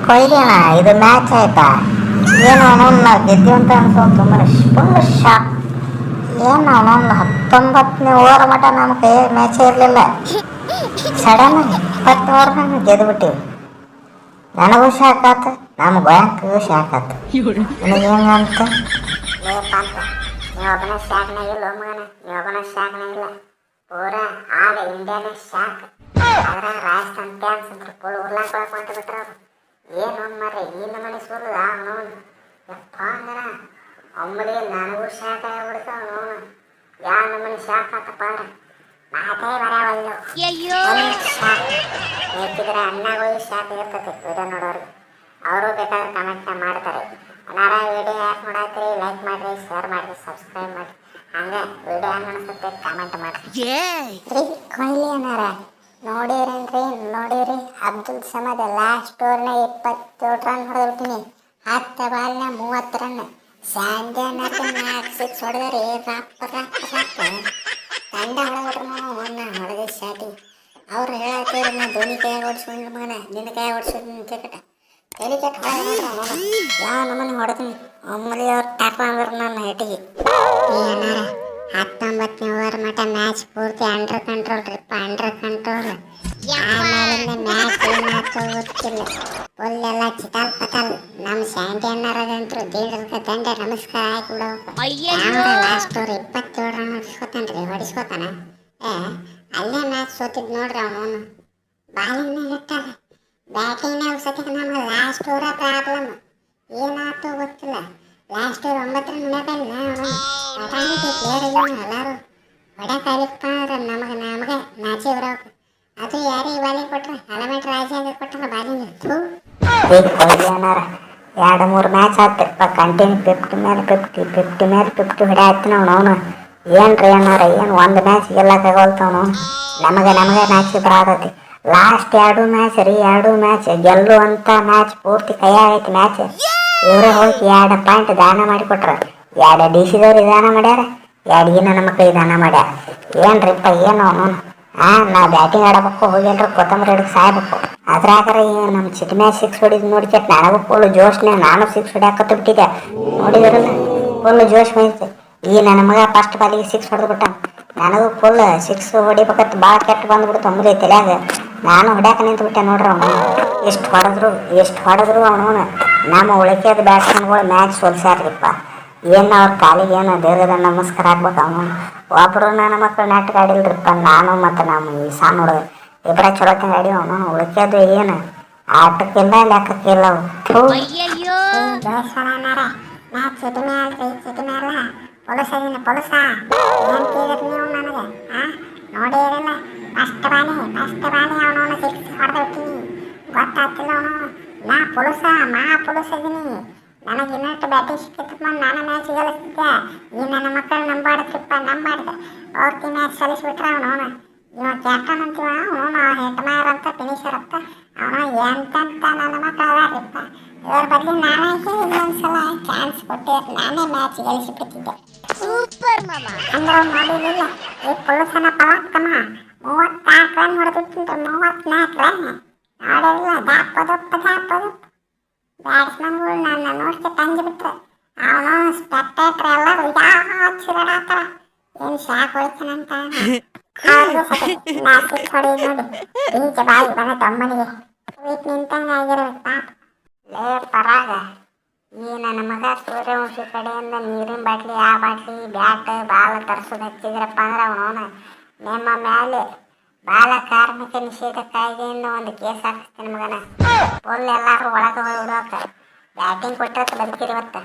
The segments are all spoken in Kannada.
ಕೊಹ್ಲಿ ಅಣ್ಣ ಇದು ಮ್ಯಾಚ್ ಆಯ್ತಾ ಏನು ನಾವು ಗೆದ್ದಿ ಅಂತ ಅನ್ಸೋದು ಫುಲ್ ಶಾಕ್. ಏನು ಅವನೊಂದು 19ನೇ ಓವರ್ ಮಟ್ಟ ನಮ್ಮ ಕೈ ಮ್ಯಾಚೇ ಇರಲಿಲ್ಲ. ಸಡನ್ 20 ಓವರ್ನಾಗ ಗೆದ್ಬಿಟ್ಟಿವಿ. ನನಗೂ ಶಾಕ್ ಆತು, ನಮ್ಮ ಬ್ಯಾಂಕ್ಗೂ ಶಾಕ್ ಆತು. ನಿನಗೆ ಹೆಂಗಂತ ನೀವೊಬ್ಬನ ಶಾಕ್ನಾಗಿಲ್ಲ ಮಗನ, ನೀವೊಬ್ಬನ ಶಾಕ್ನಾಗಿಲ್ಲ, ಪೂರಾ ಆಗ ಇಂಡಿಯಾನೇ ಶಾಕ್. ಆದ್ರೆ ರಾಜಸ್ಥಾನ್ ಫ್ಯಾನ್ಸ್ ಅಂದ್ರೆ ಫುಲ್ ಉರ್ಲಾಕೊಳಕ್ ಹೊಂಟು ಬಿಟ್ರು ಅವ್ರು. ಏನು ಮರ್ರಿ ಈ ನಮನೆ ಸುರು ಅವನು ಯಪ್ಪ ಅಂದ್ರ ಒಮ್ಮಡಿ ನನಗೂ ಶಾಕ್ ಆಗಿಬಿಡ್ತು. ಅವನು ಯಾವ ನಮನೆ ಶಾಕ್ ಆತಪ್ಪ ಅಂದ್ರೆ ಮಾತೇ ಬರವಲ್ಲು. ಶಾಕ್ ಬೇಕಿದ್ರೆ ಅಣ್ಣಗಳು ಶಾಕ್ ಇರ್ತದೆ ವಿಡಿಯೋ ನೋಡೋರಿಗೆ. ಅವರು ಬೇಕಾದ್ರೆ ಕಮೆಂಟ್ ಮಾಡ್ತಾರೆ. ಅನ್ನಾರ ವಿಡಿಯೋ ಯಾಕೆ ನೋಡತ್ರಿ, ಲೈಕ್ ಮಾಡಿರಿ, ಶೇರ್ ಮಾಡಿರಿ, ಸಬ್ಸ್ಕ್ರೈಬ್ ಮಾಡಿರಿ. ಹಂಗೆ ವಿಡಿಯೋ ಹೆಂಗೆ ಅನಿಸುತ್ತೆ ಕಮೆಂಟ್ ಮಾಡಿರಿ. ಕೊಹ್ಲಿ ಅನ್ನಾರ ನೋಡಿರಿ ಅಬ್ದುಲ್ ಸಮದ್ ಲಾಸ್ಟ್ ಓವರ್ನ 27 ರನ್ ಹೊಡೆದ್ಬಿಟ್ಟಿನಿ. 10 ಬಾಲ್ನ 30 ರನ್. ಸ್ಯಾಂಡ್ಯನರ್ಗೆ 4 ಸಿಕ್ಸ್ ಹೊಡೆದ್ರೆ ರಪ್ಪ ತಂಡ ಹೊಡೆದ್ಬಿಟ್ರು ಹೊಡೆದ ಶಾಟಿ. ಅವ್ರು ಹೇಳತ್ತೀರ ನಾ ಧೋನಿ ಕೈ ಓಡಿಸ್ಕೊಂಡು ಮಗನ ನಿನ್ನ ಕೈ ಓಡಿಸೋದು ಕ್ರಿಕೆಟ್ ತಲೆ ಕೆಟ್ಟ ಹೊಡೆದ ಯಾವ ನಮ್ಮನೆ ಹೊಡೆದ್ನಿ ಒಮ್ಮಲಿ ಅವ್ರು ಟ್ಯಾಪ್ ಅಂದ್ರೆ ನನ್ನ ಹೆಟಿಗೆ. ಏನಾರ 19ನೇ ಓವರ್ ಮಟ್ಟ ಮ್ಯಾಚ್ ಪೂರ್ತಿ ಅಂಡರ್ ಕಂಟ್ರೋಲ್ ರೀಪ್ಪ, ಅಂಡರ್ ಕಂಟ್ರೋಲ್. ಆಮೇಲಿಂದ ಮ್ಯಾಚ್ ಏನಾಯ್ತು ಗೊತ್ತಿಲ್ಲ, ಫುಲ್ ಎಲ್ಲ ಚಿಟಾಲ್ ಪಟಾಲ್. ನಮ್ಮ ಶಾಂತಿ ಅಣ್ಣಾರದಂತರು ದೇವ್ರಿಗೆ ದಂಡ ನಮಸ್ಕಾರ ಹಾಕಿಬಿಡೋ. ಲಾಸ್ಟ್ ಓವರ್ 27 ರನ್ ಹೊಡಿಸ್ಕೊತಾನ. ಅಲ್ಲೇ ಮ್ಯಾಚ್ ಸೋತಿದ್ ನೋಡ್ರಿ ಅವನು. ಬಾಲಿಂಗ್ ಇಟ್ಟಾರ, ಬ್ಯಾಟಿಂಗ್ನಾಗ ಸತಿಗೆ ನಮ್ಗೆ ಲಾಸ್ಟ್ ಓವರ ಪ್ರಾಬ್ಲಮ್. ಏನಾಯ್ತು ಗೊತ್ತಿಲ್ಲ. ಲಾಸ್ಟ್ ಓವರ್ 9 ರನ್ ಮೇಲೆ ಪಟಾಣಿಗೆ ಪ್ಲೇಯರ್ ಎಲ್ಲರೂ ಹೊಡ್ಯಾಕಾಲಿಪ್ಪ ಅಂದ್ರೆ ನಮಗೆ ನಾಚಿ ಬರೋಕೆ. ಅದು ಯಾರಿಗೆ ಬಾಲಿಂಗ್ ಕೊಟ್ರೆ ಎಲಮೆಂಟ್ ರಾಜ್ಯಾಂಗ ಕೊಟ್ಟರೆ ಬಾಲಿಂಗ್ ಇತ್ತು. ಕೊಹ್ಲಿ ಅನ್ನಾರ 2-3 ಮ್ಯಾಚ್ ಆಗ್ತಿರಪ್ಪ ಕಂಟಿನ್ಯೂ 50 ಮೇಲೆ 50 ಹೊಡ್ಯಾಕ್ತೀನಿ ಅವನು. ಏನ್ರಿ ಅನ್ನಾರ ಏನು ಒಂದು ಮ್ಯಾಚ್ ಗೆಲ್ಲಕ್ಕಾಗೋಲ್ತವನು. ನಮಗೆ ಮ್ಯಾಚಿಗೆ ಬರಾದತಿ. ಲಾಸ್ಟ್ 2 ಮ್ಯಾಚ್ ರೀ, 2 ಮ್ಯಾಚ್ ಗೆಲ್ಲುವಂಥ ಮ್ಯಾಚ್ ಪೂರ್ತಿ ಕೈಯಾಗೈತಿ ಮ್ಯಾಚ್. ಇವರೇ ಹೋಗಿ 2 ಪಾಯಿಂಟ್ ದಾನ ಮಾಡಿಕೊಟ್ರ. 2 DC ದಾನ ಮಾಡ್ಯಾರ, 2 ನಮ್ಮ ಕೈ ದಾನ ಮಾಡ್ಯಾರ. ಏನ್ರಿಪ್ಪ ಏನು ಅವನು. ನಾವು ಬ್ಯಾಟಿಂಗ್ ಆಡಬೇಕು ಹೋಗಿಲ್ರಿ ಕೊತ್ತಂಬರಿ ಹಿಡಿದು ಸಾಯ್ಬೇಕು. ಅದ್ರಾಗಾರ ನಮ್ಮ ಚಿಕ್ಕ ಮ್ಯಾಚ್ 6 ಹೊಡಿದು ನೋಡಿಕೆಟ್ ನನಗೂ ಫುಲ್ ಜೋಶ್ನೇ. ನಾನು 6 ಹೊಡ್ಯಾಕತ್ತು ಬಿಟ್ಟಿದ್ದೆ ನೋಡಿದ್ರಲ್ಲ, ಫುಲ್ ಜೋಶ್ ಬಂದಿತ್ತು. ನನ್ನ ಮಗ ಫಸ್ಟ್ ಬಾಲಿಗೆ 6 ಹೊಡೆದು ಬಿಟ್ಟ. ನನಗೂ ಫುಲ್ 6 ಹೊಡಿಬೇಕತ್ತು ಭಾಳ ಕೆಟ್ಟ ಬಂದ್ಬಿಡ್ತು ಒಮ್ಮೆ ತಲೆಯಾಗ. ನಾನು ಹೊಡ್ಯಾಕ ನಿಂತು ನೋಡ್ರಿ ಅವನು. ಎಷ್ಟು ಹೊಡೆದ್ರು ಅವನು ನಮ್ಮ ಉಳಿಕೆದ ಬ್ಯಾಟ್ಸ್ಮನ್ಗಳು ಮ್ಯಾಚ್ ಸೋಲ್ಸ್ಯಾರ್ರಿಪ್ಪ. ಏನು ಅವ್ರ ಕಾಲಿಗೆ ಏನು ದೇವರದ ನಮಸ್ಕಾರ ಆಗ್ಬೇಕು. ಅವನು ಒಬ್ಬರು ನನ್ನ ಮಕ್ಕಳು ನೆಟ್ಗೆ ಆಡಿಲ್ರಿಪ್ಪ. ನಾನು ಮತ್ತು ನಮ್ಮ ಈ ಸಣ್ಣ ಹುಡುಗ ಇಬ್ಬರ ಚಲೋ ಆಡಿ ಅವನು. ಉಳಿಕೆದು ಏನು ಆಟಕ್ಕಿಲ್ಲ ಲೆಕ್ಕಕ್ಕಿಲ್ಲ. ಪೊಲಸ ನೀವು ನನಗೆ ನೋಡಿರಲ್ಲ. ಫಸ್ಟ್ ಬಾಲಿ ಅವನವನು 6 ಹೊಡೆದು ಬಿಟ್ಟಿನಿ. ಗೊತ್ತಾಗ್ತಿಲ್ಲ ಅವನು. ನಾ ಪೊಲಸ ಇದೀನಿ. ನನಗೆ ಇನ್ನಷ್ಟು ಬ್ಯಾಟಿಂಗ್ ಸಿಕ್ಕಿತ್ತಪ್ಪ, ನಾನು ಮ್ಯಾಚ್ ಗೆಲ್ಲಿಸ್ತಿದ್ದೆ. ಈ ನನ್ನ ಮಕ್ಕಳು ನಂಬಾಡ್ತಿಪ್ಪ ಪೂರ್ತಿ ಮ್ಯಾಚ್ ಸಲ್ಲಿಸ್ಬಿಟ್ರೆ ಅವನು. ಇವ ಕ್ಯಾಪ್ಟನ್ ಅಂತೀವ ಅವನು ಹೆಟ್ಮಾಯರ್ ಅಂತ ಫಿನಿಷರ್ ಅಂತ ಅವನು. ಎಂತಂತ ನನ್ನ ಮಕ್ಕಳು ಅದಾರಿಪ್ಪ. ಇವ್ರ ಬದಲು ನಾನೇ ಇನ್ನೊಂದ್ಸಲ ಚಾನ್ಸ್ ಕೊಟ್ಟಿದ್ರೆ ನಾನೇ ಮ್ಯಾಚ್ ಗೆಲ್ಲಿಸಿಬಿಡ್ತಿದ್ದೆ. ಸೂಪರ್ ಮಾಮ ಅಂದ್ರೆ ಅವ್ನು ನೋಡಿರಲಿಲ್ಲ. ಈ ಪೊಲೀಸನ ಪಲಾಕ್ಕಮ್ಮ 34 ರನ್ ಹೊಡೆದಿತ್ತು. 34 ರನ್ ನೋಡಿರಲಿಲ್ಲ. ದಾಪದಪ್ಪ ಬ್ಯಾಟ್ಸ್ಮನ್ಗಳು ನನ್ನ ನೋಡ್ಕೆ ತಂಗಿಬಿಟ್ರೆ ಅವನು ಸ್ಪೆಕ್ಟೇಟರ್ ಎಲ್ಲರೂ ಚಿರಾಡಾತಾರ. ಏನು ಶಾಕ್ ಹೋಯ್ತಾನಂತ ಅವ್ರಿಗೂ ಮ್ಯಾಚ್ ಹೊಡೆಯೋದು ನೋಡಿ ಬೀಚ ಬಾಯಿ ಬಂದ ತಮ್ಮನಿಗೆ ವೀಟ್ ನಿಂತಂಗೆ ಆಗಿರ್ಬೇಕು ಪಾಪ. ಲೇ ಪರಾಗ, ಈ ನನ್ನ ಮಗ ಸೂರ್ಯವಂಶಿ ಕಡೆಯಿಂದ ನೀರಿನ ಬಾಟ್ಲಿ ಆ ಬಾಟ್ಲಿ ಬ್ಯಾಟ್ ಬಾಲ್ ತರಿಸೋದು ಹಚ್ಚಿದ್ರಪ್ಪ ಅಂದ್ರೆ ಅವನು ನಿಮ್ಮ ಮೇಲೆ ಬಾಲ ಕಾರ್ಮಿಕ ನಿಷೇಧ ಕಾಯ್ದೆಯಿಂದ ಒಂದು ಕೇಸ್ ಹಾಕಿಸ್ತೀನಿ ಮಗನ. ಫುಲ್ ಎಲ್ಲರೂ ಒಳಗೆ ಹೋಗಿ ಬಿಡೋಕ. ಬ್ಯಾಟಿಂಗ್ ಕೊಟ್ಟಿರತ್ತೆ ಬದುಕಿರುವತ್ತ.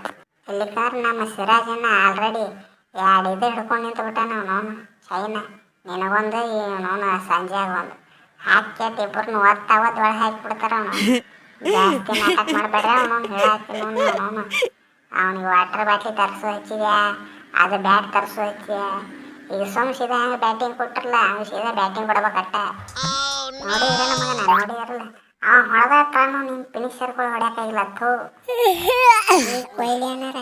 ಇಲ್ಲಿಕಾದ್ರೆ ನಮ್ಮ ಸಿರಾಜನ್ನ ಆಲ್ರೆಡಿ 2 ಇದು ಹಿಡ್ಕೊಂಡು ನಿಂತು ಬಿಟ್ಟಾನ ಅವನು. ಚೈನಾ ನಿನಗೊಂದು ಇವನು ಸಂಜೆಯಾಗ ಒಂದು ಹಾಕ್ಯತ್ ಇಬ್ಬರನ್ನ ಒಳಗೆ ಹಾಕಿಬಿಡ್ತಾರ ಅವನು. ಜಾಸ್ತಿ ನಾಟಕ ಮಾಡಬೇಡ್ರಿ ಅವನು ಹೇಳಾಕ್ತೀನಿ ಅವನು. ಅವನಿಗೆ ವಾಟರ್ ಬಾಟ್ಲಿ ತರಿಸೋ ಹಚ್ಚಿದ್ಯಾ, ಅದು ಬ್ಯಾಟ್ ತರಿಸೋ ಹಚ್ಚಿದ್ಯಾ. ಈಗ ಸೀದಾ ಹಂಗೆ ಬ್ಯಾಟಿಂಗ್ ಕೊಟ್ಟಿರಲ್ಲ, ಹಂಗೆ ಸೀದಾ ಬ್ಯಾಟಿಂಗ್ ಕೊಡ್ಬೇಕಟ್ಟ. ನೋಡಿರಲ್ಲ ಮಗನ, ನೋಡಿರಲ್ಲ ಅವ್ನು ಹೊಡೆದ ಟ್ರಾನು ನಿಮ್ಮ ಫಿನಿಷರ್ಗಳು ಹೊಡ್ಯಾಕಾಗಿಲ್ಲ. ಕೊಹ್ಲಿ ಅನ್ನಾರ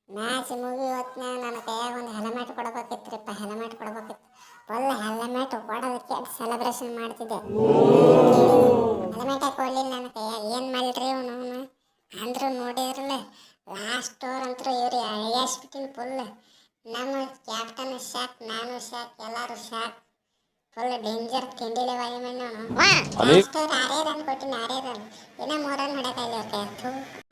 ಮ್ಯಾಚ್ ಮುಗಿ ಹೊತ್ನ್ಯಾಗ ನನ್ನ ಕೈಯಾಗ ಒಂದು ಹೆಲ್ಮೆಟ್ ಕೊಡ್ಬೇಕಿತ್ರಿಪ್ಪ, ಹೆಲ್ಮೆಟ್ ಕೊಡ್ಬೇಕಿತ್ತು. ಫುಲ್ ಹೆಲ್ಮೆಟ್ ಕೊಡೋದಕ್ಕೆ ಸೆಲೆಬ್ರೇಷನ್ ಮಾಡ್ತಿದ್ದೆ. ಹೆಲ್ಮೆಟೇ ಕೊಡಲಿಲ್ಲ ನನ್ನ ಕೈಯಾಗ, ಏನು ಮಾಡಿದ್ರಿ ಅವನು ಅಂದ್ರು ನೋಡಿದ್ರಲ್ಲ. ಲಾಸ್ಟ್ ಓವರ್ ಅಂತೂ ಇವ್ರು ಅಳಿಯಾಸ್ಬಿಟ್ಟಿನಿ ಫುಲ್. ನಮ್ಮ ಕ್ಯಾಪ್ಟನ್ ಶಾಕ್, ನಾನು ಶಾಕ್, ಎಲ್ಲರೂ ಶಾಕ್. ಫುಲ್ ಡೇಂಜರ್ ತಿಂಡಿಲೆ ಬಾಯಿ ಮಾಡಿ ಲಾಸ್ಟ್ ಓವರ್ 6 ರನ್ ಕೊಟ್ಟಿನಿ, 6 ರನ್. ಇನ್ನೂ 3 ರನ್ ಹೊಡೆಯಕ್ಕಾಗಲಿ ಅವ್ರ ಕೈ.